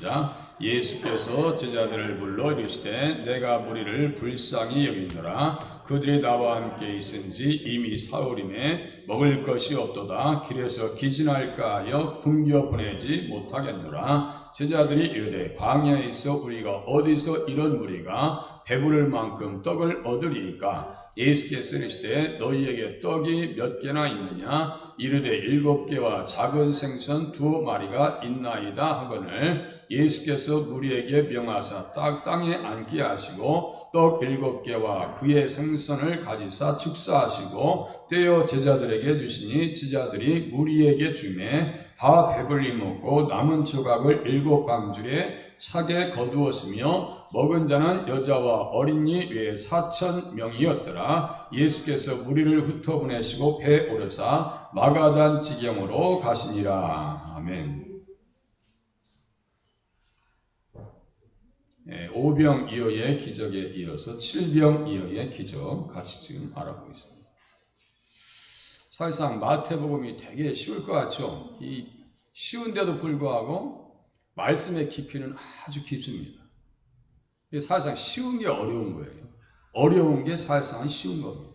시작. 예수께서 제자들을 불러 이르시되 내가 무리를 불쌍히 여기노라. 그들이 나와 함께 있은지 이미 사흘이네. 먹을 것이 없도다. 길에서 기진할까 하여 굶겨 보내지 못하겠노라. 제자들이 이르되 광야에 있어 우리가 어디서 이런 무리가 배부를 만큼 떡을 얻으리이까. 예수께서 이르시되 너희에게 떡이 몇 개나 있느냐. 이르되 7개와 작은 생선 2마리가 있나이다 하거늘. 예수께서 무리에게 명하사 땅에 앉게 하시고 떡 7개와 그의 생선을 가지사 축사하시고 떼어 제자들에게 주시니 제자들이 무리에게 주매 다 배불리 먹고 남은 조각을 7광줄에 차게 거두었으며 먹은 자는 여자와 어린이 외에 4,000명이었더라. 예수께서 무리를 흩어보내시고 배에 오르사 마가단 지경으로 가시니라. 아멘. 오병이어의 기적에 이어서 칠병이어의 기적 같이 지금 알아보고 있습니다. 사실상 마태복음이 되게 쉬울 것 같죠? 이 쉬운데도 불구하고 말씀의 깊이는 아주 깊습니다. 사실상 쉬운 게 어려운 거예요. 어려운 게 사실상 쉬운 겁니다.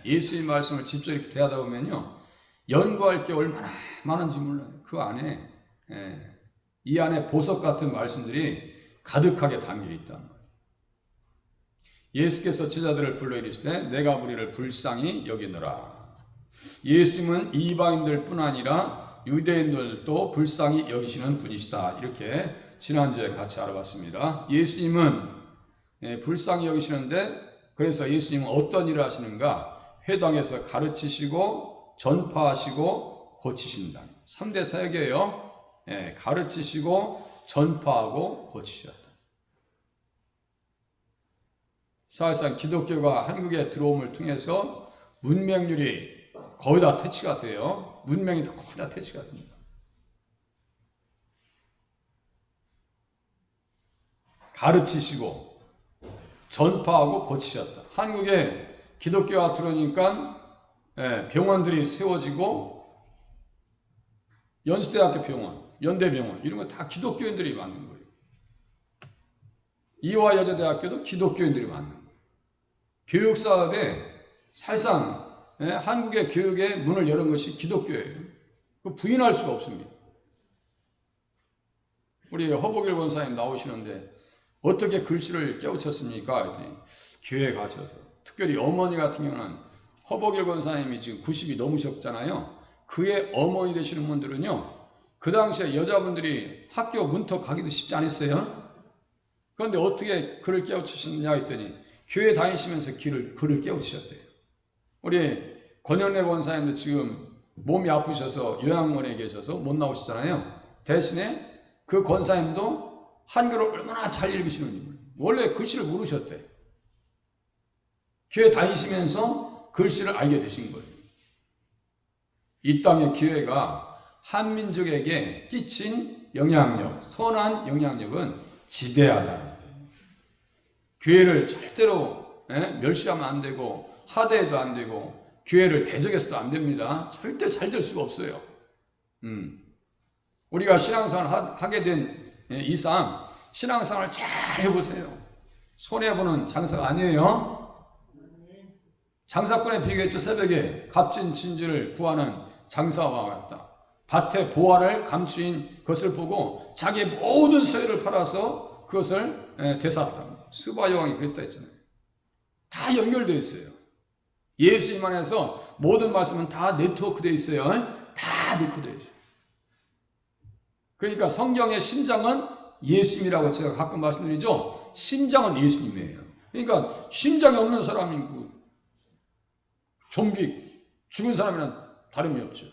예수의 말씀을 직접 이렇게 대하다 보면요, 연구할 게 얼마나 많은지 몰라요. 그 안에 이 안에 보석 같은 말씀들이 가득하게 담겨 있단 말이에요. 예수께서 제자들을 불러 이르시되 내가 무리를 불쌍히 여기노라. 예수님은 이방인들 뿐 아니라 유대인들도 불쌍히 여기시는 분이시다. 이렇게 지난주에 같이 알아봤습니다. 예수님은 불쌍히 여기시는데, 그래서 예수님은 어떤 일을 하시는가? 회당에서 가르치시고 전파하시고 고치신다. 3대 사역이에요. 가르치시고 전파하고 고치셨다. 사실상 기독교가 한국에 들어옴을 통해서 문맹률이 거의 다 퇴치가 돼요. 문맹이 거의 다 퇴치가 됩니다. 가르치시고 전파하고 고치셨다. 한국에 기독교가 들어오니까 병원들이 세워지고 연세대학교 병원, 연대병원 이런 거 다 기독교인들이 만든 거예요. 이화여자대학교도 기독교인들이 만든 거예요. 교육사업에 사실상 한국의 교육의 문을 여는 것이 기독교예요. 그 부인할 수가 없습니다. 우리 허복일 권사님 나오시는데 어떻게 글씨를 깨우쳤습니까? 교회에 가셔서. 특별히 어머니 같은 경우는 허복일 권사님이 지금 90이 넘으셨잖아요. 그의 어머니 되시는 분들은요, 그 당시에 여자분들이 학교 문턱 가기도 쉽지 않았어요. 그런데 어떻게 글을 깨우치셨느냐 했더니 교회 다니시면서 글을 깨우치셨대요. 우리 권현래 권사님도 지금 몸이 아프셔서 요양원에 계셔서 못 나오시잖아요. 대신에 그 권사님도 한글을 얼마나 잘 읽으시는지 원래 글씨를 모르셨대. 교회 다니시면서 글씨를 알게 되신 거예요. 이 땅의 교회가 한민족에게 끼친 영향력, 선한 영향력은 지대하다. 교회를 절대로 멸시하면 안 되고 하대해도 안 되고 교회를 대적해서도 안 됩니다. 절대 잘 될 수가 없어요. 우리가 신앙생활을 하게 된 이상 신앙생활을 잘 해보세요. 손해보는 장사가 아니에요. 장사꾼의 비교했죠. 새벽에 값진 진주를 구하는 장사와 같다. 밭에 보화를 감추인 것을 보고 자기의 모든 소유를 팔아서 그것을 되샀다. 스바 여왕이 그랬다 했잖아요. 다 연결되어 있어요. 예수님 안에서 모든 말씀은 다 네트워크되어 있어요. 다 네트워크되어 있어요. 그러니까 성경의 심장은 예수님이라고 제가 가끔 말씀드리죠. 심장은 예수님이에요. 그러니까 심장이 없는 사람이고 좀비 죽은 사람이랑 다름이 없죠.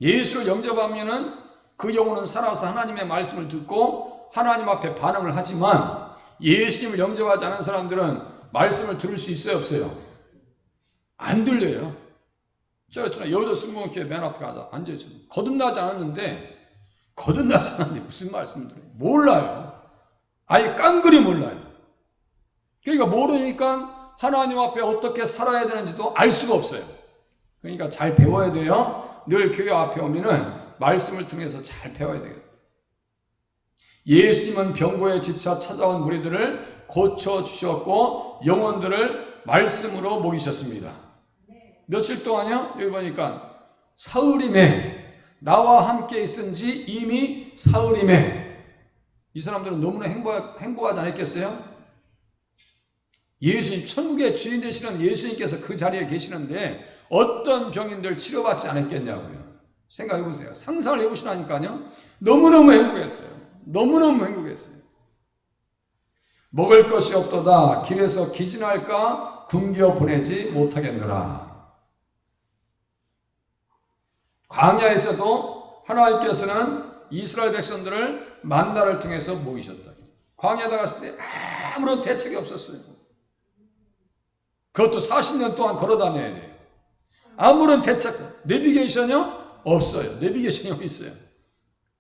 예수를 영접하면은 그 영혼은 살아서 하나님의 말씀을 듣고 하나님 앞에 반응을 하지만 예수님을 영접하지 않은 사람들은 말씀을 들을 수 있어요, 없어요? 안 들려요. 저처럼 여의도 순복음교회 맨 앞에 앉아있어요. 거듭나지 않았는데 무슨 말씀을 들어요? 몰라요. 아예 깡그리 몰라요. 그러니까 모르니까 하나님 앞에 어떻게 살아야 되는지도 알 수가 없어요. 그러니까 잘 배워야 돼요. 늘 교회 앞에 오면은 말씀을 통해서 잘 배워야 되겠다. 예수님은 병고에 지쳐 찾아온 무리들을 고쳐주셨고 영혼들을 말씀으로 먹이셨습니다. 며칠 동안요? 여기 보니까 사흘임에 나와 함께 있은지 이미 사흘임에 이 사람들은 너무나 행복하지 않았겠어요? 예수님, 천국의 주인 되시는 예수님께서 그 자리에 계시는데 어떤 병인들 치료받지 않았겠냐고요. 생각해 보세요. 상상을 해보시라니까요. 너무너무 행복했어요. 너무너무 행복했어요. 먹을 것이 없도다. 길에서 기진할까 굶겨 보내지 못하겠노라. 광야에서도 하나님께서는 이스라엘 백성들을 만나를 통해서 모이셨다. 광야에 갔을 때 아무런 대책이 없었어요. 그것도 40년 동안 걸어 다녀야 돼요. 아무런 대책, 내비게이션이요? 없어요. 내비게이션이 어디 있어요?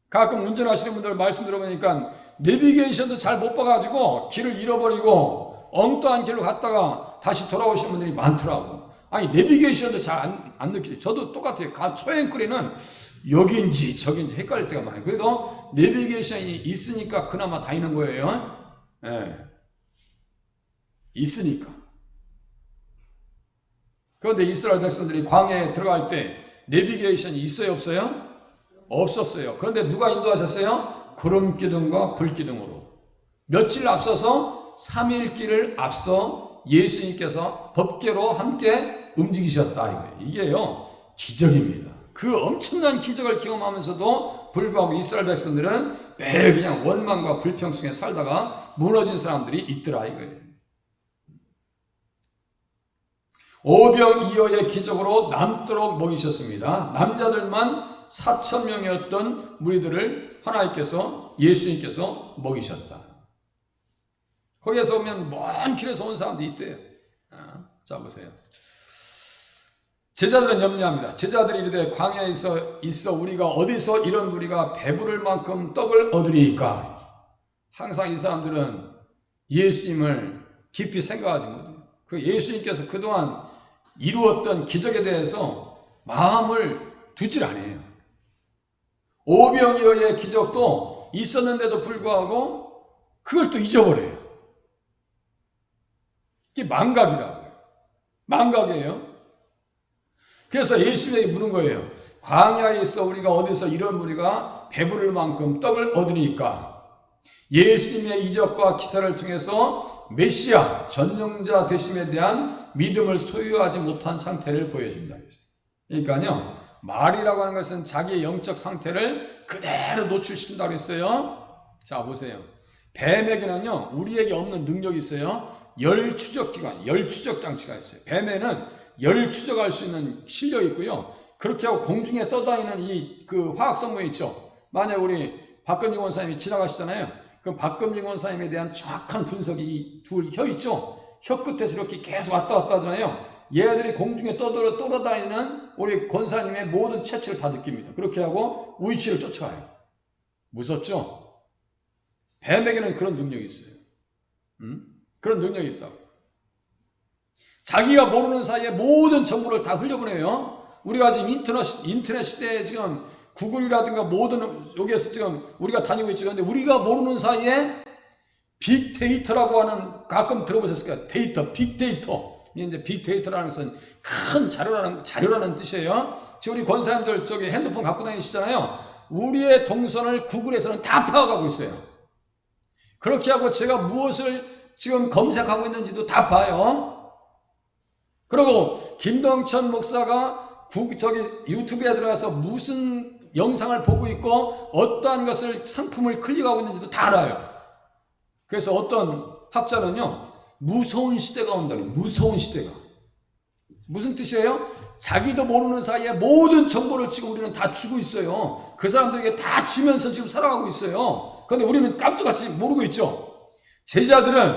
가끔 운전하시는 분들 말씀 들어보니까 내비게이션도 잘 못 봐가지고 길을 잃어버리고 엉뚱한 길로 갔다가 다시 돌아오시는 분들이 많더라고. 아니, 내비게이션도 잘 안 느끼죠. 저도 똑같아요. 초행거리는 여기인지 저기인지 헷갈릴 때가 많아요. 그래도 내비게이션이 있으니까 그나마 다니는 거예요. 예. 있으니까. 그런데 이스라엘 백성들이 광야에 들어갈 때 내비게이션이 있어요, 없어요? 없었어요. 그런데 누가 인도하셨어요? 구름 기둥과 불 기둥으로. 며칠 앞서서 3일 길을 앞서 예수님께서 법궤로 함께 움직이셨다 이거예요. 이게요, 기적입니다. 그 엄청난 기적을 경험하면서도 불구하고 이스라엘 백성들은 매일 그냥 원망과 불평 속에 살다가 무너진 사람들이 있더라 이거예요. 오병이어의 기적으로 남도록 먹이셨습니다. 남자들만 4,000명이었던 무리들을 하나님께서, 예수님께서 먹이셨다. 거기에서 오면 먼 길에서 온 사람도 있대요. 자, 보세요. 제자들은 염려합니다. 제자들이 이르되 광야에 있어 우리가 어디서 이런 무리가 배부를 만큼 떡을 얻으리이까? 항상 이 사람들은 예수님을 깊이 생각하지 못해요. 그 예수님께서 그동안 이루었던 기적에 대해서 마음을 두질 않아요. 오병이어의 기적도 있었는데도 불구하고 그걸 또 잊어버려요. 이게 망각이라고요. 망각이에요. 그래서 예수님에게 묻는 거예요. 광야에 있어 우리가 어디서 이런 무리가 배부를 만큼 떡을 얻으니까? 예수님의 이적과 기사를 통해서 메시아, 전능자 되심에 대한 믿음을 소유하지 못한 상태를 보여줍니다. 그러니까요, 말이라고 하는 것은 자기의 영적 상태를 그대로 노출시킨다고 했어요. 자, 보세요. 뱀에게는요, 우리에게 없는 능력이 있어요. 열 추적기관, 열 추적 장치가 있어요. 뱀에는 열 추적할 수 있는 실력이 있고요. 그렇게 하고 공중에 떠다니는 그 화학성분 있죠. 만약 우리 박근중 원사님이 지나가시잖아요. 그럼 박금진 원사님에 대한 정확한 분석이 이 둘 혀 있죠? 혀 끝에서 이렇게 계속 왔다 갔다 하잖아요. 얘들이 공중에 떠돌아다니는 우리 권사님의 모든 체취를 다 느낍니다. 그렇게 하고 우위치를 쫓아가요. 무섭죠? 뱀에게는 그런 능력이 있어요. 그런 능력이 있다고. 자기가 모르는 사이에 모든 정보를 다 흘려보내요. 우리가 지금 인터넷 시대에 지금 구글이라든가 모든 여기에서 지금 우리가 다니고 있죠. 그런데 우리가 모르는 사이에 빅데이터라고 하는, 가끔 들어보셨을 거예요. 데이터, 빅데이터. 이제 빅데이터라는 것은 큰 자료라는 뜻이에요. 지금 우리 권사님들 저기 핸드폰 갖고 다니시잖아요. 우리의 동선을 구글에서는 다 파악하고 있어요. 그렇게 하고 제가 무엇을 지금 검색하고 있는지도 다 봐요. 그리고 김동천 목사가 유튜브에 들어가서 무슨 영상을 보고 있고 어떠한 것을 상품을 클릭하고 있는지도 다 알아요. 그래서 어떤 학자는요, 무서운 시대가 온다니. 무서운 시대가. 무슨 뜻이에요? 자기도 모르는 사이에 모든 정보를 지금 우리는 다 주고 있어요. 그 사람들에게 다 주면서 지금 살아가고 있어요. 그런데 우리는 깜짝같이 모르고 있죠. 제자들은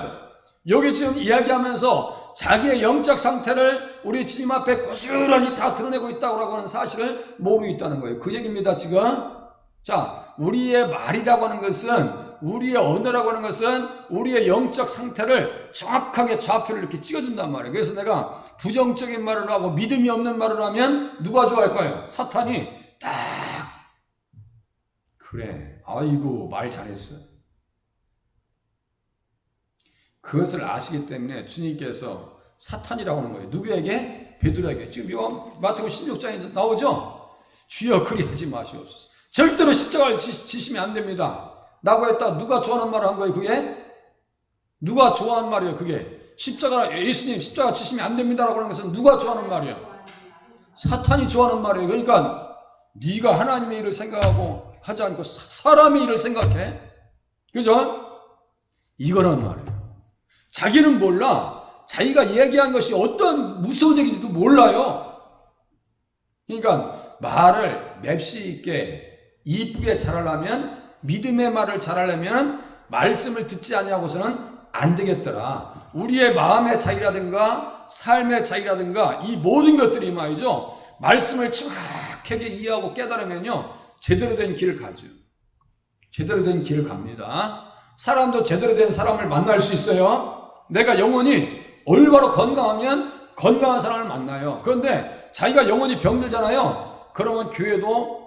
여기 지금 이야기하면서 자기의 영적 상태를 우리 주님 앞에 고스란히 다 드러내고 있다고 하는 사실을 모르고 있다는 거예요. 그 얘기입니다, 지금. 자, 우리의 말이라고 하는 것은, 우리의 언어라고 하는 것은 우리의 영적 상태를 정확하게 좌표를 이렇게 찍어준단 말이에요. 그래서 내가 부정적인 말을 하고 믿음이 없는 말을 하면 누가 좋아할까요? 사탄이 딱, 그래, 아이고 말 잘했어. 그것을 아시기 때문에 주님께서 사탄이라고 하는 거예요. 누구에게? 베드로에게. 지금 마태복음 16장에 나오죠? 주여 그리하지 마시옵소서. 절대로 십자가를 지시면 안 됩니다. 라고 했다. 누가 좋아하는 말을 한 거예요, 그게? 누가 좋아하는 말이에요, 그게? 예수님 십자가 지시면 안 됩니다라고 하는 것은 누가 좋아하는 말이에요? 사탄이 좋아하는 말이에요. 그러니까 네가 하나님의 일을 생각하고 하지 않고 사람의 일을 생각해. 그죠? 이거란 말이에요. 자기는 몰라. 자기가 얘기한 것이 어떤 무서운 얘기인지도 몰라요. 그러니까 말을 맵시 있게 이쁘게 잘하려면, 믿음의 말을 잘하려면 말씀을 듣지 아니하고서는 안 되겠더라. 우리의 마음의 차이라든가 삶의 차이라든가 이 모든 것들이 말이죠, 말씀을 정확하게 이해하고 깨달으면요 제대로 된 길을 가죠. 제대로 된 길을 갑니다. 사람도 제대로 된 사람을 만날 수 있어요. 내가 영혼이 올바로 건강하면 건강한 사람을 만나요. 그런데 자기가 영혼이 병들잖아요. 그러면 교회도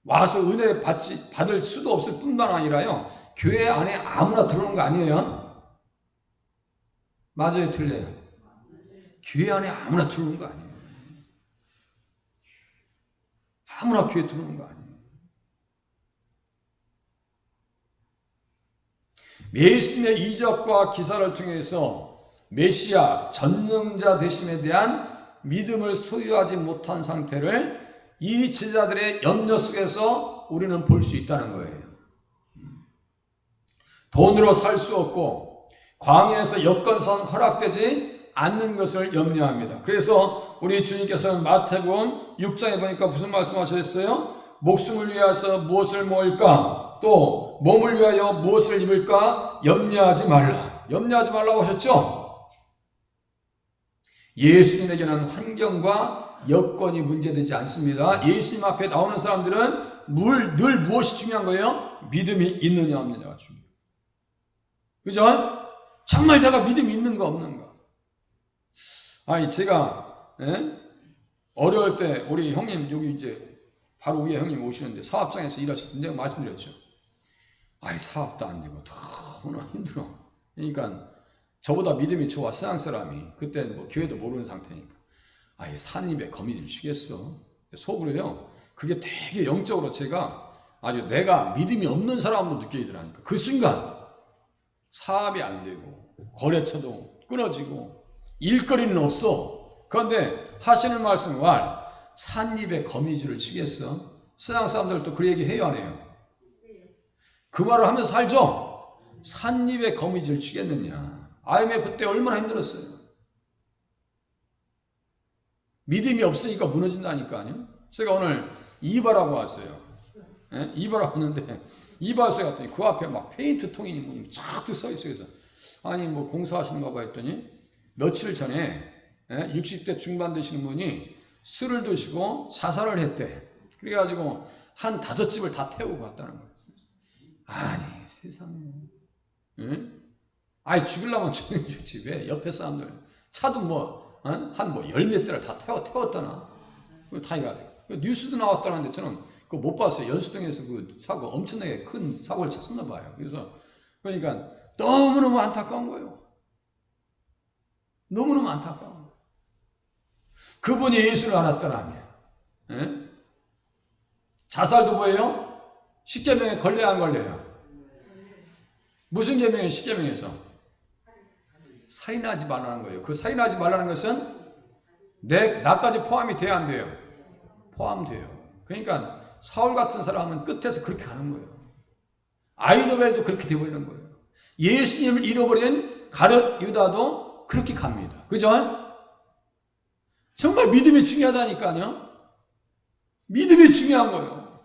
와서 은혜 받을 수도 없을 뿐만 아니라요, 교회 안에 아무나 들어오는 거 아니에요? 맞아요, 틀려요? 교회 안에 아무나 들어오는 거 아니에요. 아무나 교회 들어오는 거 아니에요. 예수님의 이적과 기사를 통해서 메시아 전능자 되심에 대한 믿음을 소유하지 못한 상태를 이 제자들의 염려 속에서 우리는 볼 수 있다는 거예요. 돈으로 살 수 없고 광야에서 여건상 허락되지 않는 것을 염려합니다. 그래서 우리 주님께서는 마태복음 6장에 보니까 무슨 말씀하셨어요? 목숨을 위하여 무엇을 먹을까? 또 몸을 위하여 무엇을 입을까? 염려하지 말라. 염려하지 말라고 하셨죠? 예수님에게는 환경과 여건이 문제되지 않습니다. 예수님 앞에 나오는 사람들은 늘 무엇이 중요한 거예요? 믿음이 있느냐 없느냐가 중요해요. 그죠? 정말 내가 믿음이 있는가 없는가? 아니 제가 어려울 때 우리 형님 여기 이제 바로 위에 형님 오시는데 사업장에서 일하실 때 내가 말씀드렸죠. 아이 사업도 안 되고 너무나 힘들어. 그러니까 저보다 믿음이 좋아 서양 사람이 그때는 뭐 교회도 모르는 상태니까 아이 산입에 거미줄 치겠어. 속으로요. 그게 되게 영적으로 제가 아주 내가 믿음이 없는 사람으로 느껴지더라니까. 그 순간 사업이 안 되고 거래처도 끊어지고 일거리는 없어. 그런데 하시는 말씀 산입에 거미줄을 치겠어. 서양 사람들도 그 얘기 해요 안 해요? 그 말을 하면서 살죠. 산입에 거미줄 치겠느냐. IMF 때 얼마나 힘들었어요. 믿음이 없으니까 무너진다니까요. 제가 오늘 이발하고 왔어요. 이발하고 왔는데 이발소에 갔더니 그 앞에 막 페인트 통이 뭐 쫙 서 있어요. 그래서 아니 뭐 공사하시는가 봐 했더니 며칠 전에 60대 중반 되시는 분이 술을 드시고 자살을 했대. 그래가지고 한 5집을 다 태우고 갔다는 거예요. 아니 세상에. 아니 죽으려면 죽는 좋지 왜 옆에 사람들 차도 뭐 한 뭐 열 몇 대를 다 태웠다나. 타이가 뉴스도 나왔다는데 저는 그거 못 봤어요. 연수동에서 그 사고 엄청나게 큰 사고를 쳤었나 봐요. 그래서 그러니까 너무너무 안타까운 거예요. 너무너무 안타까운 거예요. 그분이 예수를 알았더라면 자살도 뭐예요? 십계명에 걸려야 안 걸려요? 무슨 계명이에요? 십계명에서 살인하지 말라는 거예요. 그 살인하지 말라는 것은 나까지 포함이 돼야 안 돼요? 포함돼요. 그러니까 사울 같은 사람은 끝에서 그렇게 하는 거예요. 아이도벨도 그렇게 되어버리는 거예요. 예수님을 잃어버린 가룟 유다도 그렇게 갑니다. 그죠? 정말 믿음이 중요하다니까요. 믿음이 중요한 거예요.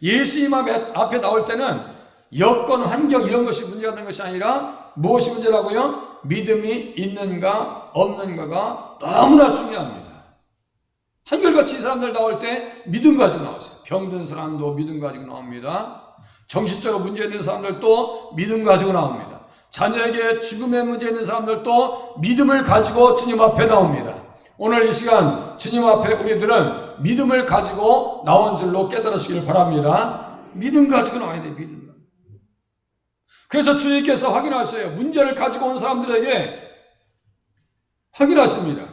예수님 앞에 나올 때는 여건, 환경 이런 것이 문제가 되는 것이 아니라 무엇이 문제라고요? 믿음이 있는가 없는가가 너무나 중요합니다. 한결같이 이 사람들 나올 때 믿음 가지고 나왔어요. 병든 사람도 믿음 가지고 나옵니다. 정신적으로 문제 있는 사람들도 믿음 가지고 나옵니다. 자녀에게 죽음의 문제 있는 사람들도 믿음을 가지고 주님 앞에 나옵니다. 오늘 이 시간 주님 앞에 우리들은 믿음을 가지고 나온 줄로 깨달으시길 바랍니다. 믿음 가지고 나와야 돼요. 믿음. 그래서 주님께서 확인하셔요. 문제를 가지고 온 사람들에게 확인하십니다.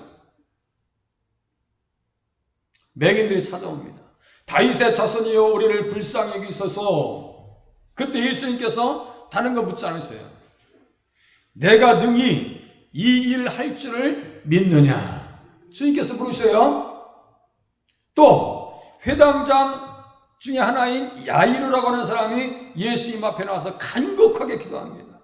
맹인들이 찾아옵니다. 다윗의 자손이여 우리를 불쌍히 여기소서. 그때 예수님께서 다른 거 묻지 않으세요. 내가 능히 이 일 할 줄을 믿느냐. 주님께서 물으셔요. 또 회당장 중에 하나인 야이로라고 하는 사람이 예수님 앞에 나와서 간곡하게 기도합니다.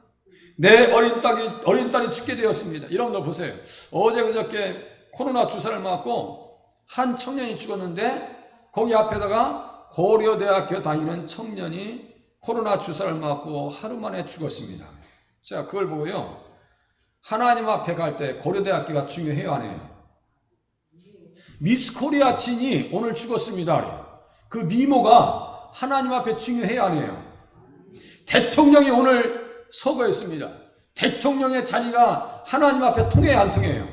내 어린 딸이 죽게 되었습니다. 여러분들 보세요. 어제 그저께 코로나 주사를 맞고 한 청년이 죽었는데 거기 앞에다가 고려대학교 다니는 청년이 코로나 주사를 맞고 하루 만에 죽었습니다. 자, 그걸 보고요. 하나님 앞에 갈 때 고려대학교가 중요해요, 안 해요? 미스 코리아 진이 오늘 죽었습니다. 그 미모가 하나님 앞에 중요해요, 안 해요? 대통령이 오늘 서거했습니다. 대통령의 자리가 하나님 앞에 통해요, 안 통해요?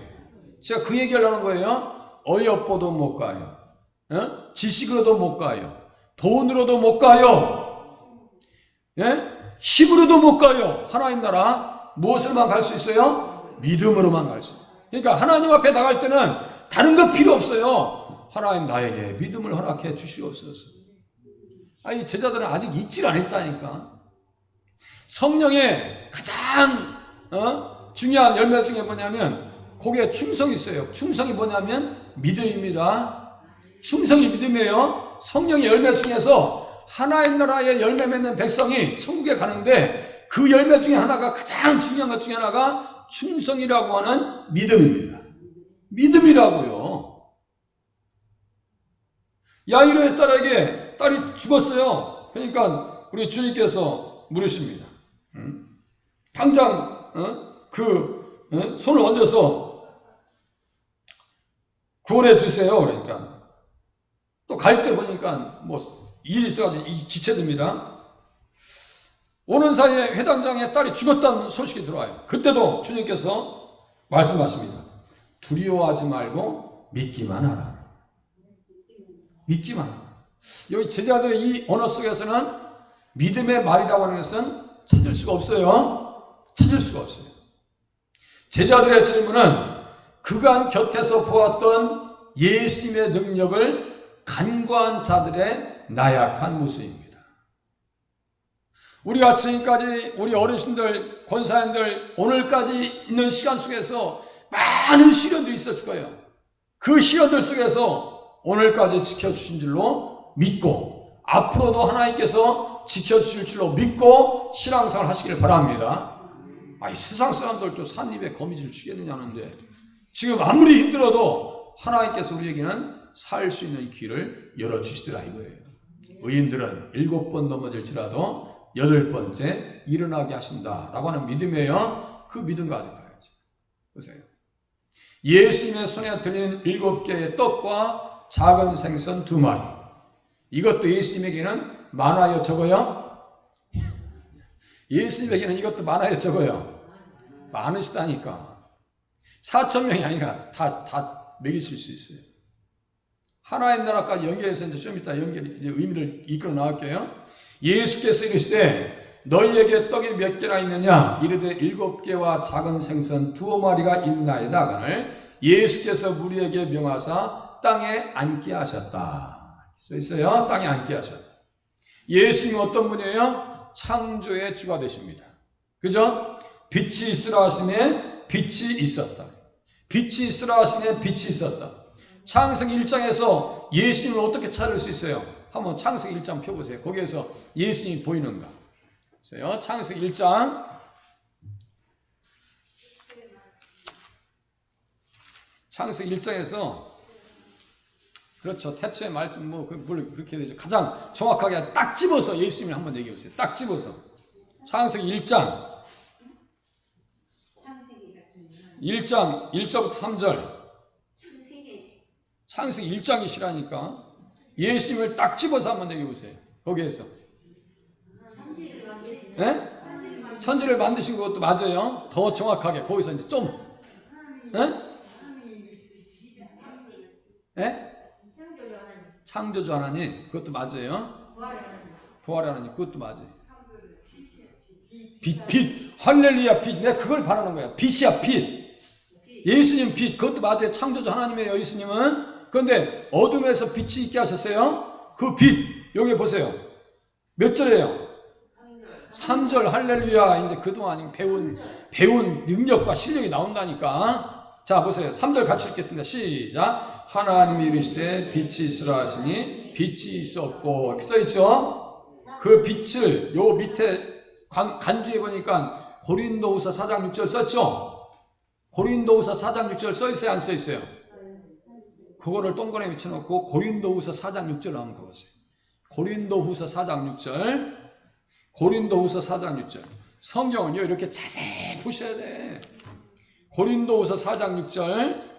제가 그 얘기를 하는 거예요. 어여뽀도 못 가요. 지식으로도 못 가요. 돈으로도 못 가요. 힘으로도 못 가요. 하나님 나라 무엇으로만 갈 수 있어요? 믿음으로만 갈 수 있어요. 그러니까 하나님 앞에 나갈 때는 다른 거 필요 없어요. 하나님 나에게 믿음을 허락해 주시옵소서. 아니 제자들은 아직 잊질 않았다니까. 성령의 가장 중요한 열매 중에 뭐냐면 거기에 충성이 있어요. 충성이 뭐냐면 믿음입니다. 충성이 믿음이에요. 성령의 열매 중에서 하나님 나라의 열매 맺는 백성이 천국에 가는데 그 열매 중에 하나가 가장 중요한 것 중에 하나가 충성이라고 하는 믿음입니다. 믿음이라고요. 야이로의 딸이 죽었어요. 그러니까 우리 주님께서 물으십니다. 당장 손을 얹어서 구원해 주세요. 그러니까 또 갈 때 보니까 뭐 일이 있어가지고 지체됩니다. 오는 사이에 회당장의 딸이 죽었다는 소식이 들어와요. 그때도 주님께서 말씀하십니다. 두려워하지 말고 믿기만 하라. 믿기만 하라. 여기 제자들의 이 언어 속에서는 믿음의 말이라고 하는 것은 찾을 수가 없어요. 찾을 수가 없어요. 제자들의 질문은 그간 곁에서 보았던 예수님의 능력을 간과한 자들의 나약한 모습입니다. 우리가 지금까지 우리 어르신들, 권사님들 오늘까지 있는 시간 속에서 많은 시련들이 있었을 거예요. 그 시련들 속에서 오늘까지 지켜주신 줄로 믿고 앞으로도 하나님께서 지켜주실 줄로 믿고 신앙생활 하시길 바랍니다. 아니 세상 사람들도 산입에 거미줄 치겠느냐는데 지금 아무리 힘들어도 하나님께서 우리에게는 살 수 있는 길을 열어주시더라 이거예요. 의인들은 7번 넘어질지라도 8번째 일어나게 하신다라고 하는 믿음이에요. 그 믿음 가지고 가야지. 보세요. 예수님의 손에 들린 7개의 떡과 작은 생선 2마리. 이것도 예수님에게는 많아요, 적어요? 예수님에게는 이것도 많아요, 적어요? 많으시다니까. 4,000명이 아니라 다 먹이실 수 있어요. 하나님 나라까지 연결해서 이제 좀 이따 의미를 이끌어 나갈게요. 예수께서 이르시되 너희에게 떡이 몇 개나 있느냐? 이르되 7개와 작은 생선 2마리가 있나이다. 하거늘 예수께서 무리에게 명하사 땅에 앉게 하셨다. 써 있어요. 땅에 앉게 하셨다. 예수님은 어떤 분이에요? 창조의 주가 되십니다. 그죠? 빛이 있으라 하시니 빛이 있었다. 빛이 있으라 하시니 빛이 있었다. 창세기 1장에서 예수님을 어떻게 찾을 수 있어요? 한번 창세기 1장 펴보세요. 거기에서 예수님이 보이는가? 보세요. 창세기 1장. 창세기 1장에서 그렇죠. 태초의 말씀 물론 그렇게 되죠. 가장 정확하게 딱 집어서 예수님을 한번 얘기해 보세요. 딱 집어서. 창세기 1장. 1장 1절부터 3절. 창세기 1장이시라니까. 예수님을 딱 집어서 한번 얘기해 보세요. 거기에서. 예? 천지를 만드신 것도 맞아요. 더 정확하게 거기서 이제 좀. 예? 창조주 하나님 그것도 맞아요. 부활의 하나님 그것도 맞아요. 빛. 할렐루야, 빛. 내가 그걸 바라는 거야. 빛이야, 빛. 예수님 빛. 그것도 맞아요. 창조주 하나님이에요, 예수님은. 그런데 어둠에서 빛이 있게 하셨어요. 그 빛. 여기 보세요. 몇 절이에요? 3절. 할렐루야. 이제 그동안 배운 능력과 실력이 나온다니까. 자, 보세요. 3절 같이 읽겠습니다. 시작. 하나님이 이르시되 빛이 있으라 하시니 빛이 있었고. 이렇게 써있죠? 그 빛을 요 밑에 간주해 보니까 고린도후서 4장 6절 썼죠? 고린도후서 4장 6절 써있어요? 안 써있어요? 그거를 동그라미 쳐놓고 고린도후서 4장 6절 한번 가보세요. 고린도후서 4장 6절. 고린도후서 4장 6절. 성경은요 이렇게 자세히 보셔야 돼. 고린도후서 4장 6절.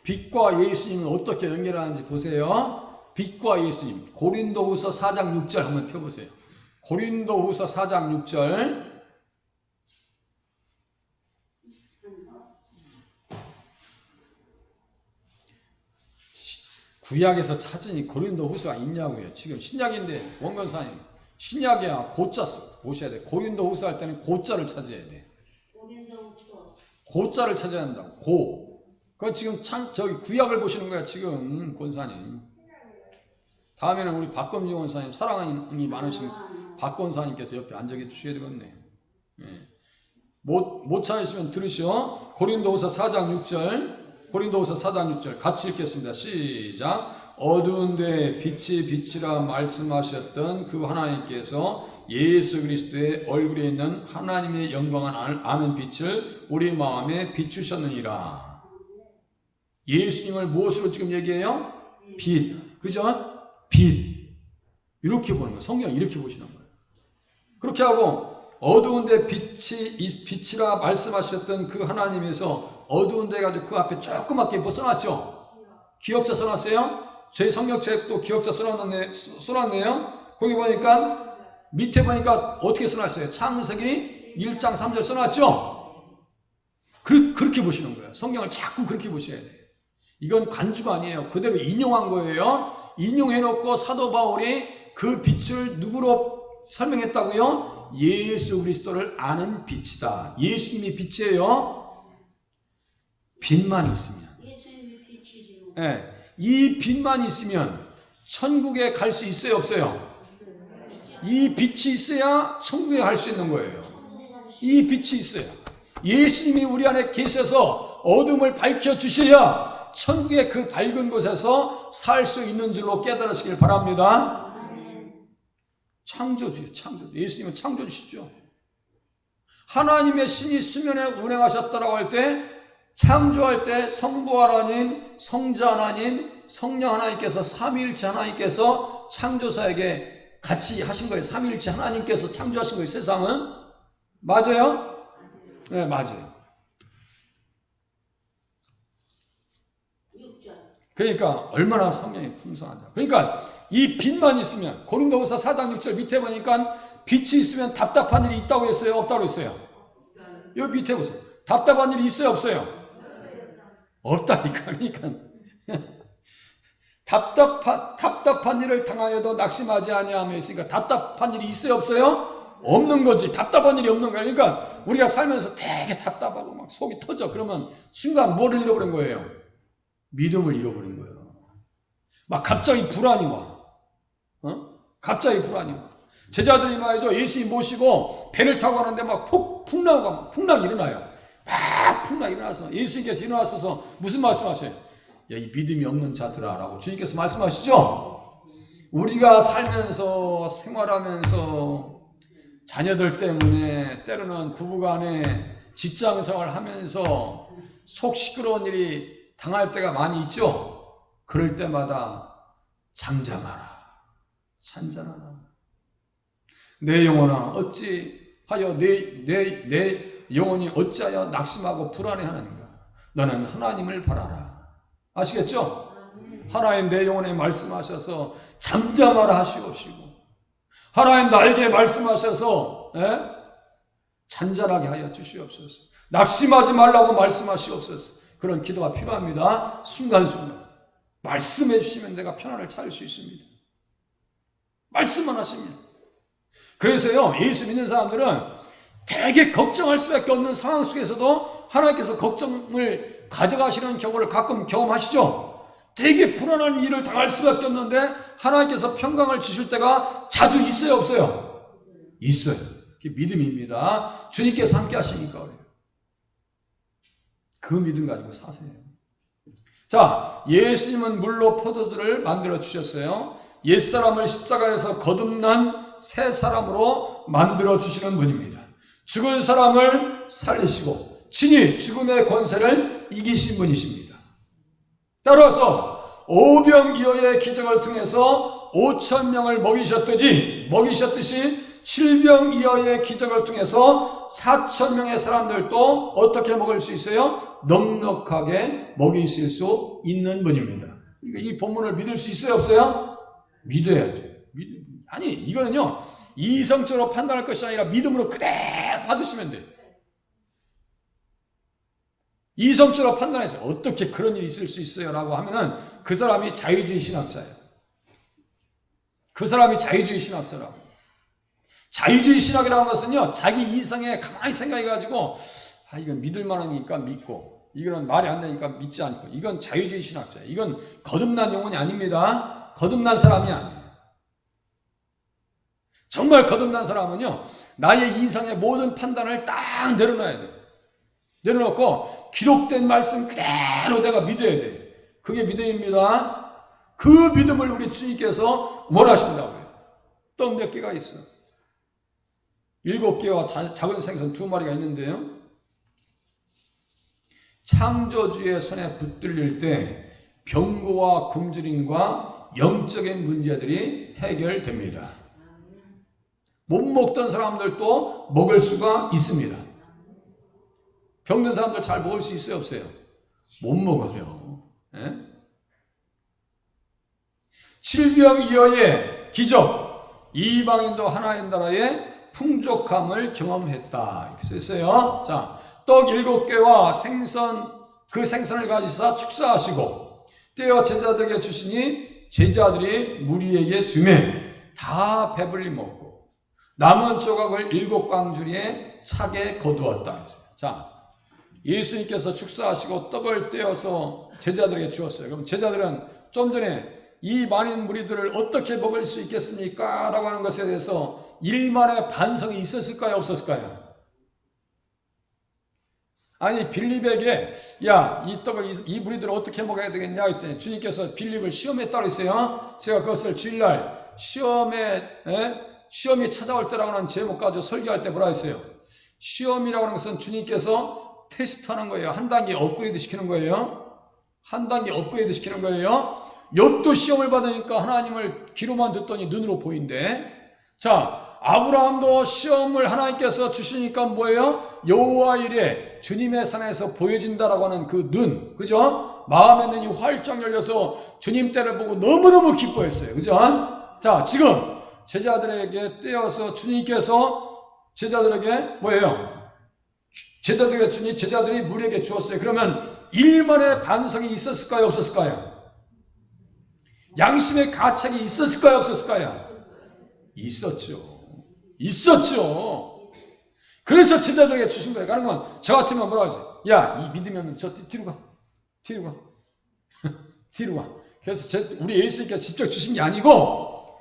빛과 예수님은 어떻게 연결하는지 보세요. 빛과 예수님. 고린도후서 4장 6절 한번 펴보세요. 고린도후서 4장 6절. 구약에서 찾으니 고린도후서가 있냐고요. 지금 신약인데 원건사님 신약이야 고자 보셔야 돼. 고린도후서 할 때는 고자를 찾아야 돼. 고자를 찾아야 한다고. 고. 그건 지금 저기 구약을 보시는 거야 지금 권사님. 다음에는 우리 박검지 권사님 사랑이 많으신 박 권사님께서 옆에 앉아 주셔야 되겠네. 예. 못 찾으시면 들으시오. 고린도후서 4장 6절. 고린도후서 4장 6절 같이 읽겠습니다. 시작. 어두운 데 빛이 빛이라 말씀하셨던 그 하나님께서 예수 그리스도의 얼굴에 있는 하나님의 영광을 아는 빛을 우리 마음에 비추셨느니라. 예수님을 무엇으로 지금 얘기해요? 빛. 그죠? 빛. 이렇게 보는 거예요. 성경 이렇게 보시는 거예요. 그렇게 하고 어두운 데 빛이라 말씀하셨던 그 하나님에서 어두운 데 가지고 그 앞에 조그맣게 뭐 써놨죠? 기억자 써놨어요? 제 성경책도 기억자 써놨네요? 거기 보니까 밑에 보니까 어떻게 써놨어요? 창세기 1장 3절 써놨죠? 그렇게 보시는 거예요. 성경을 자꾸 그렇게 보셔야 돼요. 이건 간주가 아니에요. 그대로 인용한 거예요. 인용해놓고 사도 바울이 그 빛을 누구로 설명했다고요? 예수 그리스도를 아는 빛이다. 예수님이 빛이에요. 빛만 있으면. 네, 이 빛만 있으면 천국에 갈 수 있어요, 없어요? 이 빛이 있어야 천국에 갈 수 있는 거예요. 이 빛이 있어야. 예수님이 우리 안에 계셔서 어둠을 밝혀주셔야 천국의 그 밝은 곳에서 살 수 있는 줄로 깨달으시길 바랍니다. 창조주예요, 창조주. 예수님은 창조주시죠. 하나님의 신이 수면에 운행하셨다라고 할 때, 창조할 때 성부 하나님, 성자 하나님, 성령 하나님께서 삼위일체 하나님께서 창조사에게 같이 하신 거예요. 삼위일체 하나님께서 창조하신 거예요, 세상은. 맞아요? 네, 맞아요. 그러니까 얼마나 성령이 풍성하냐. 그러니까 이 빛만 있으면 고린도후서 4장 6절 밑에 보니까 빛이 있으면 답답한 일이 있다고 했어요? 없다고 했어요? 여기 밑에 보세요. 답답한 일이 있어요? 없어요? 없다니까. 그러니까 답답한 일을 당하여도 낙심하지 아니하며 있으니까 답답한 일이 있어요? 없어요? 없는 거지. 답답한 일이 없는 거야. 그러니까 우리가 살면서 되게 답답하고 막 속이 터져. 그러면 순간 뭐를 잃어버린 거예요? 믿음을 잃어버린 거예요. 막 갑자기 불안이 와. 갑자기 불안이 와. 제자들이 말이죠. 예수님 모시고 배를 타고 가는데 막 풍랑이 일어나요. 풍랑이 일어나서 예수님께서 일어나셔서 무슨 말씀하세요? 야, 이 믿음이 없는 자들아 라고 주님께서 말씀하시죠. 우리가 살면서 생활하면서 자녀들 때문에 때로는 부부간에 직장생활 하면서 속 시끄러운 일이 당할 때가 많이 있죠. 그럴 때마다 잠잠하라. 찬잔하라. 내 영혼아 어찌하여 내 영혼이 어찌하여 낙심하고 불안해하는가. 너는 하나님을 바라라. 아시겠죠? 하나님 내 영혼에 말씀하셔서 잠잠하라 하시옵시고 하나님 나에게 말씀하셔서 잔잔하게 하여 주시옵소서. 낙심하지 말라고 말씀하시옵소서. 그런 기도가 필요합니다. 순간순간. 말씀해 주시면 내가 평안을 찾을 수 있습니다. 말씀만 하십니다. 그래서요, 예수 믿는 사람들은 되게 걱정할 수밖에 없는 상황 속에서도 하나님께서 걱정을 가져가시는 경우를 가끔 경험하시죠? 되게 불안한 일을 당할 수밖에 없는데 하나님께서 평강을 주실 때가 자주 있어요, 없어요? 있어요. 그게 믿음입니다. 주님께서 함께 하시니까 그래요. 그 믿음 가지고 사세요. 자, 예수님은 물로 포도주를 만들어 주셨어요. 옛사람을 십자가에서 거듭난 새 사람으로 만들어 주시는 분입니다. 죽은 사람을 살리시고 친히 죽음의 권세를 이기신 분이십니다. 따라서 오병이어의 기적을 통해서 5,000명을 먹이셨듯이 칠병이어의 기적을 통해서 4,000명의 사람들도 어떻게 먹을 수 있어요? 넉넉하게 먹이실 수 있는 분입니다. 그러니까 이 본문을 믿을 수 있어요, 없어요? 믿어야죠. 아니, 이거는요, 이성적으로 판단할 것이 아니라 믿음으로 그대로 받으시면 돼요. 이성적으로 판단해서 어떻게 그런 일이 있을 수 있어요? 라고 하면은 그 사람이 자유주의 신학자예요. 그 사람이 자유주의 신학자라고. 자유주의 신학이라는 것은요, 자기 이성에 가만히 생각해가지고, 이건 믿을 만하니까 믿고, 이거는 말이 안 되니까 믿지 않고, 이건 자유주의 신학자예요. 이건 거듭난 영혼이 아닙니다. 거듭난 사람이 아니에요. 정말 거듭난 사람은요, 나의 이성의 모든 판단을 딱 내려놔야 돼요. 내려놓고 기록된 말씀 그대로 내가 믿어야 돼. 그게 믿음입니다. 그 믿음을 우리 주님께서 원하신다고요. 떡 몇 개가 있어? 7개와 작은 생선 2마리가 있는데요. 창조주의 손에 붙들릴 때 병고와 굶주림과 영적인 문제들이 해결됩니다. 못 먹던 사람들도 먹을 수가 있습니다. 병든 사람들 잘 먹을 수 있어요, 없어요? 못 먹어요. 예? 칠병이어의 기적, 이방인도 하나님 나라의 풍족함을 경험했다. 이렇게 써있어요. 자, 떡 7개와 그 생선을 가지사 축사하시고 떼어 제자들에게 주시니 제자들이 무리에게 주매 다 배불리 먹고 남은 조각을 7광주리에 차게 거두었다. 자, 예수님께서 축사하시고 떡을 떼어서 제자들에게 주었어요. 그럼 제자들은 좀 전에 이 많은 무리들을 어떻게 먹을 수 있겠습니까? 라고 하는 것에 대해서 일만의 반성이 있었을까요? 없었을까요? 아니, 빌립에게 야, 이 떡을 이 무리들을 어떻게 먹어야 되겠냐 했더니 주님께서 빌립을 시험했다고 했어요. 제가 그것을 주일날 시험이 찾아올 때라고 하는 제목 가지고 설교할 때 뭐라 했어요? 시험이라고 하는 것은 주님께서 테스트하는 거예요. 한 단계 업그레이드 시키는 거예요. 한 단계 업그레이드 시키는 거예요. 욥도 시험을 받으니까 하나님을 귀로만 듣더니 눈으로 보인대. 자, 아브라함도 시험을 하나님께서 주시니까 뭐예요? 여호와 이레 주님의 산에서 보여진다라고 하는 그 눈, 그죠? 마음의 눈이 활짝 열려서 주님 때를 보고 너무너무 기뻐했어요. 그죠? 자, 지금 제자들에게 떼어서 주님께서 제자들에게 뭐예요? 제자들에게 주니 제자들이 무리에게 주었어요. 그러면 일만의 반성이 있었을까요? 없었을까요? 양심의 가책이 있었을까요? 없었을까요? 있었죠. 있었죠. 그래서 제자들에게 주신 거예요. 그러면 저 같으면 뭐라고 하세요? 야, 이 믿으면 저 뒤로 가. 뒤로 가. 뒤로 가. 그래서 우리 예수님께서 직접 주신 게 아니고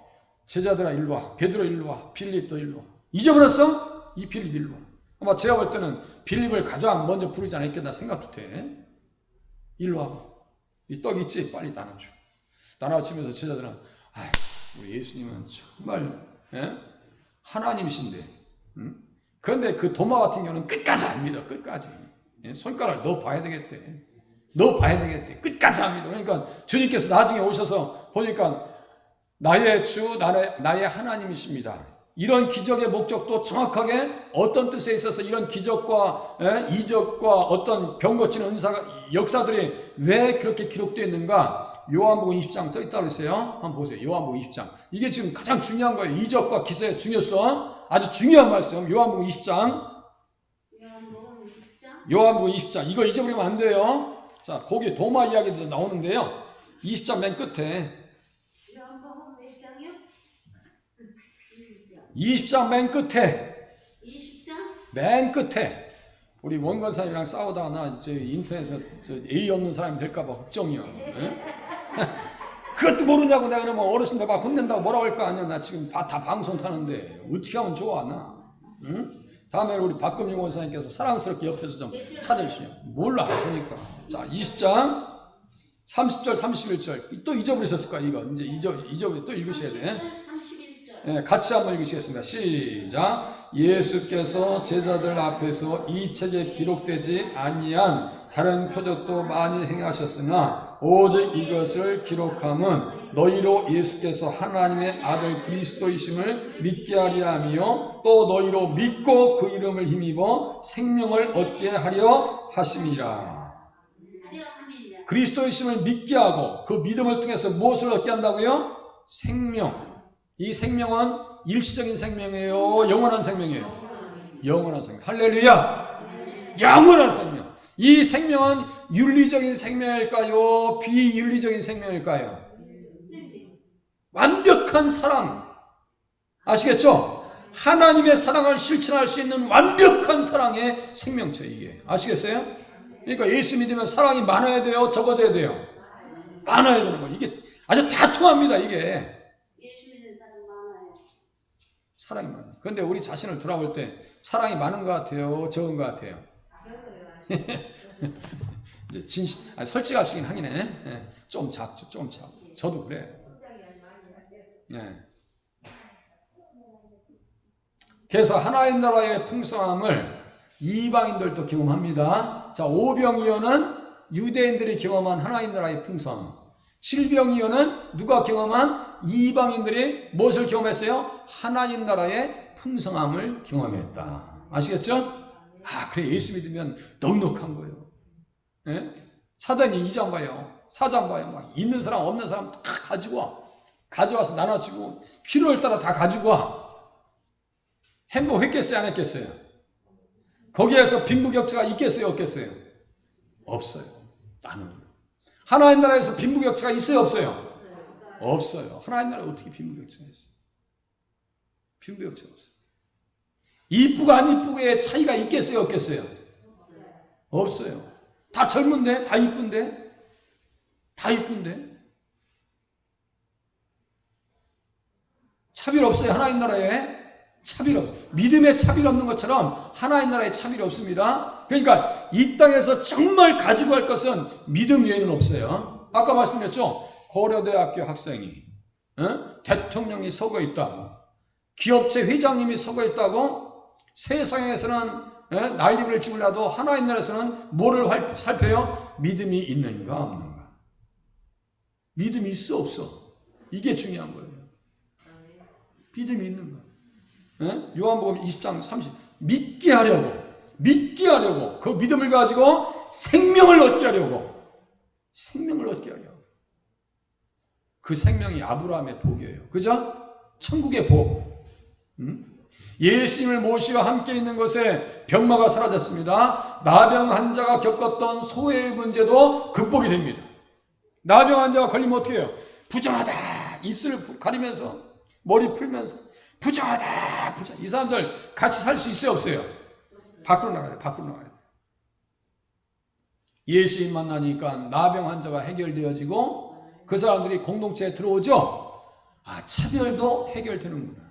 제자들아 일로 와. 베드로 일로 와. 빌립도 일로 와. 잊어버렸어? 이 빌립 일로 와. 아마 제가 볼 때는 빌립을 가장 먼저 부르지 않았겠나 생각도 돼. 일로 와봐. 이 떡 있지? 빨리 나눠줘. 나눠주면서 제자들은 우리 예수님은 정말 하나님이신데 그런데 그 도마 같은 경우는 끝까지 안 믿어. 끝까지. 손가락을 너 봐야 되겠대. 너 봐야 되겠대. 끝까지 안 믿어. 그러니까 주님께서 나중에 오셔서 보니까 나의 주, 나의 하나님이십니다. 이런 기적의 목적도 정확하게 어떤 뜻에 있어서 이런 기적과 이적과 어떤 병 고치는 역사들이 왜 그렇게 기록되어 있는가? 요한복음 20장 써 있다고 했어요. 한번 보세요. 요한복음 20장. 이게 지금 가장 중요한 거예요. 이적과 기사의 중요성. 아주 중요한 말씀. 요한복음 20장. 요한복음 20장. 이거 잊어버리면 안 돼요. 자, 거기 도마 이야기도 나오는데요. 20장 맨 끝에. 요한복음 몇 장이요? 20장 맨 끝에. 20장? 맨 끝에. 우리 원건사님이랑 싸우다가 나 인터넷에서 예의 없는 사람이 될까봐 걱정이야. 그것도 모르냐고 내가 그러면 어르신들 막 혼낸다고 뭐라고 할 거 아니야. 나 지금 다 방송 타는데 어떻게 하면 좋아 나. 응? 다음에 우리 박금용 원사님께서 사랑스럽게 옆에서 좀 찾아주시오. 몰라 그러니까. 자 20장 30절 31절 또 잊어버리셨을 거야. 이거 이제 잊어버리 또 읽으셔야 돼. 31절. 네, 같이 한번 읽으시겠습니다. 시작. 예수께서 제자들 앞에서 이 책에 기록되지 아니한 다른 표적도 많이 행하셨으나 오직 이것을 기록함은 너희로 예수께서 하나님의 아들 그리스도이심을 믿게 하려 하며 또 너희로 믿고 그 이름을 힘입어 생명을 얻게 하려 하심이라. 그리스도이심을 믿게 하고 그 믿음을 통해서 무엇을 얻게 한다고요? 생명. 이 생명은 일시적인 생명이에요? 영원한 생명이에요? 영원한 생명. 할렐루야! 영원한 생명. 이 생명은 윤리적인 생명일까요? 비윤리적인 생명일까요? 완벽한 사랑. 아시겠죠? 하나님의 사랑을 실천할 수 있는 완벽한 사랑의 생명체 이게. 아시겠어요? 그러니까 예수 믿으면 사랑이 많아야 돼요? 적어져야 돼요? 많아야 되는 거예요. 이게 아주 다 통합니다 이게. 사랑이 많아요. 그런데 우리 자신을 돌아볼 때 사랑이 많은 것 같아요? 적은 것 같아요? 이제 솔직하시긴 하기네. 네. 좀 작죠, 좀 작. 저도 그래요. 네. 그래서 하나님 나라의 풍성함을 이방인들도 경험합니다. 자, 오병이어는 유대인들이 경험한 하나님 나라의 풍성함. 칠병이어는 누가 경험한 이방인들이 무엇을 경험했어요? 하나님 나라의 풍성함을 경험했다. 아시겠죠? 아, 그래 예수 믿으면 넉넉한 거예요. 예? 사단이 2장 봐요. 4장 봐요. 막 있는 사람 없는 사람 다 가지고 와. 가져와서 나눠주고 필요에 따라 다 가지고 와. 행복했겠어요? 안 했겠어요? 거기에서 빈부격차가 있겠어요? 없겠어요? 없어요. 나는 하나님 나라에서 빈부격차가 있어요? 없어요? 없어요. 하나님 나라에 어떻게 빈부격차가 있어요? 빈부격차가 없어요. 이쁘고 안 이쁘고의 차이가 있겠어요? 없겠어요? 없어요. 다 젊은데? 다 이쁜데? 다 이쁜데? 차별 없어요. 하나님 나라에 차별 없어요. 믿음에 차별 없는 것처럼 하나님 나라에 차별이 없습니다. 그러니까 이 땅에서 정말 가지고 할 것은 믿음 외에는 없어요. 아까 말씀드렸죠. 고려대학교 학생이 대통령이 서거 있다고, 기업체 회장님이 서거 있다고, 세상에서는 난리를 치고라도 하나님 나라에서는 뭐를 살펴요? 믿음이 있는가 없는가. 믿음이 있어 없어. 이게 중요한 거예요. 믿음이 있는가. 요한복음 20장 30 믿게 하려고 그 믿음을 가지고 생명을 얻게 하려고 그 생명이 아브라함의 복이에요. 그죠? 천국의 복. 예수님을 모시고 함께 있는 것에 병마가 사라졌습니다. 나병 환자가 겪었던 소외의 문제도 극복이 됩니다. 나병 환자가 걸리면 어떻게 해요? 부정하다 입술을 가리면서 머리 풀면서 부정하다 부정. 이 사람들 같이 살 수 있어요 없어요? 밖으로 나가야 돼. 예수님 만나니까 나병 환자가 해결되어지고 그 사람들이 공동체에 들어오죠. 아, 차별도 해결되는구나.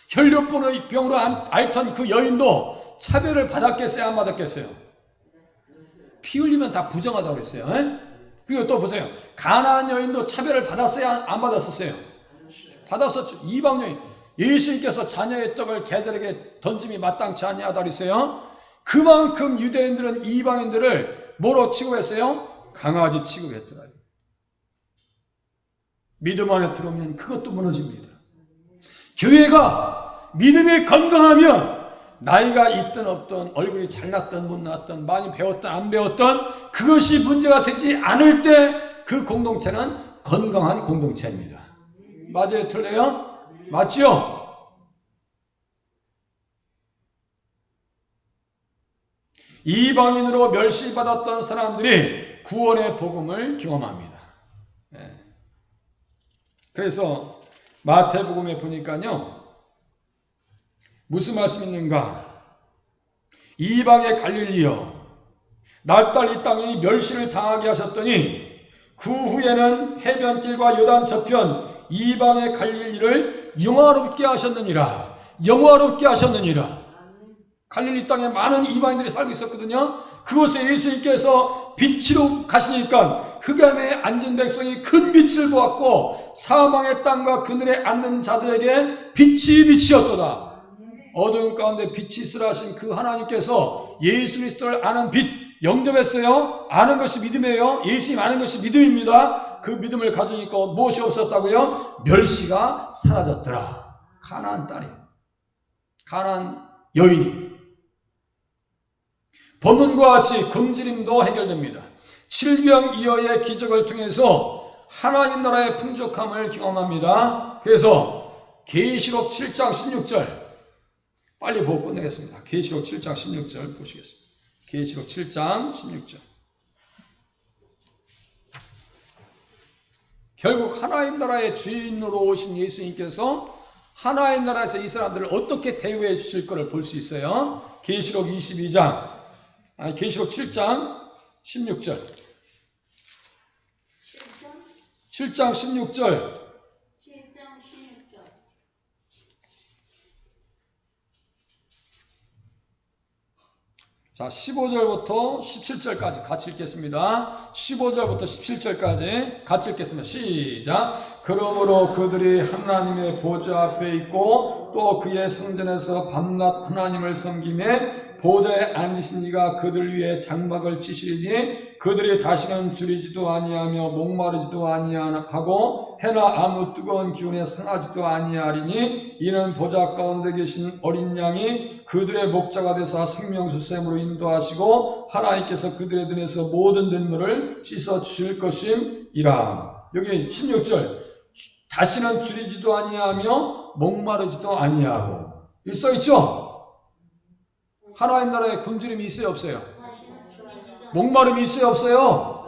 혈류병으로 앓던 그 여인도 차별을 받았겠어요? 안 받았겠어요? 피 흘리면 다 부정하다고 그랬어요. 그리고 또 보세요. 가나안 여인도 차별을 받았어요? 안 받았었어요? 받았었죠. 이방 여인. 예수님께서 자녀의 떡을 개들에게 던짐이 마땅치 아니하다 그랬어요. 그만큼 유대인들은 이방인들을 뭐로 취급했어요? 강아지 취급했더라. 믿음 안에 들어오면 그것도 무너집니다. 교회가 믿음이 건강하면 나이가 있든 없든 얼굴이 잘났든 못났든 많이 배웠든 안 배웠든 그것이 문제가 되지 않을 때 그 공동체는 건강한 공동체입니다. 맞아요? 틀려요? 맞죠? 이방인으로 멸시받았던 사람들이 구원의 복음을 경험합니다. 예. 그래서 마태복음에 보니까요, 무슨 말씀이 있는가? 이방의 갈릴리여, 날달 이 땅이 멸시를 당하게 하셨더니 그 후에는 해변길과 요단 저편 이방의 갈릴리를 영화롭게 하셨느니라. 영화롭게 하셨느니라. 갈릴리 땅에 많은 이방인들이 살고 있었거든요. 그곳에 예수님께서 빛으로 가시니까 흑암에 앉은 백성이 큰 빛을 보았고 사망의 땅과 그늘에 앉는 자들에게 빛이 비치었도다. 어두운 가운데 빛이 있으라 하신 그 하나님께서 예수 그리스도를 아는 빛 영접했어요. 아는 것이 믿음이에요. 예수님 아는 것이 믿음입니다. 그 믿음을 가지니까 무엇이 없었다고요? 멸시가 사라졌더라. 가나안 딸이, 가나안 여인이. 본문과 같이 굶주림도 해결됩니다. 칠병이어의 기적을 통해서 하나님 나라의 풍족함을 경험합니다. 그래서 계시록 7장 16절 빨리 보고 끝내겠습니다. 계시록 7장 16절 보시겠습니다. 계시록 7장 16절. 결국 하나님 나라의 주인으로 오신 예수님께서 하나님 나라에서 이 사람들을 어떻게 대우해 주실 것을 볼 수 있어요. 계시록 22장, 계시록 7장 16절. 7장 16절. 자, 15절부터 17절까지 같이 읽겠습니다. 15절부터 17절까지 같이 읽겠습니다. 시작. 그러므로 그들이 하나님의 보좌 앞에 있고 또 그의 성전에서 밤낮 하나님을 섬기며 보좌에 앉으신 이가 그들 위에 장막을 치시리니 그들이 다시는 줄이지도 아니하며 목마르지도 아니하고 해나 아무 뜨거운 기운에 상하지도 아니하리니 이는 보좌 가운데 계신 어린 양이 그들의 목자가 되사 생명수샘으로 인도하시고 하나님께서 그들의 눈에서 모든 눈물을 씻어 주실 것임이라. 여기 16절 다시는 줄이지도 아니하며 목마르지도 아니하고 여기 써있죠? 하나님 나라에 굶주림이 있어요 없어요? 목마름이 있어요 없어요?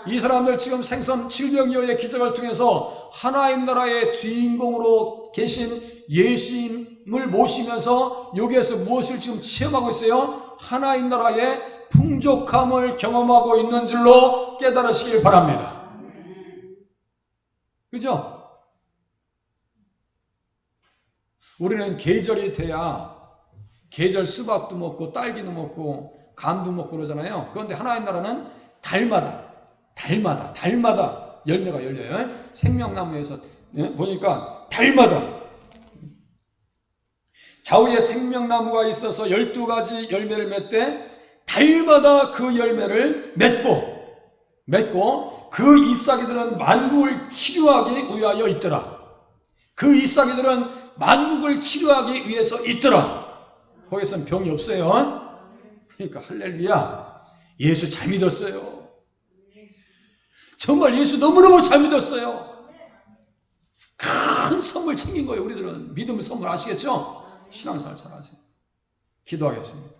이 사람들 지금 생선 칠병이어의 기적을 통해서 하나님 나라의 주인공으로 계신 예수님을 모시면서 여기에서 무엇을 지금 체험하고 있어요? 하나님 나라의 풍족함을 경험하고 있는 줄로 깨달으시길 바랍니다. 그죠? 우리는 계절이 돼야 계절 수박도 먹고 딸기도 먹고 감도 먹고 그러잖아요. 그런데 하나님 나라는 달마다 열매가 열려요. 생명나무에서 보니까 달마다 좌우에 생명나무가 있어서 12가지 열매를 맺되 달마다 그 열매를 맺고 그 잎사귀들은 만국을 치료하기 위하여 있더라. 그 잎사귀들은 만국을 치료하기 위해서 있더라. 거기서는 병이 없어요. 그러니까 할렐루야. 예수 잘 믿었어요. 정말 예수 너무너무 잘 믿었어요. 큰 선물 챙긴 거예요. 우리들은 믿음의 선물 아시겠죠? 신앙생활 잘 하세요. 기도하겠습니다.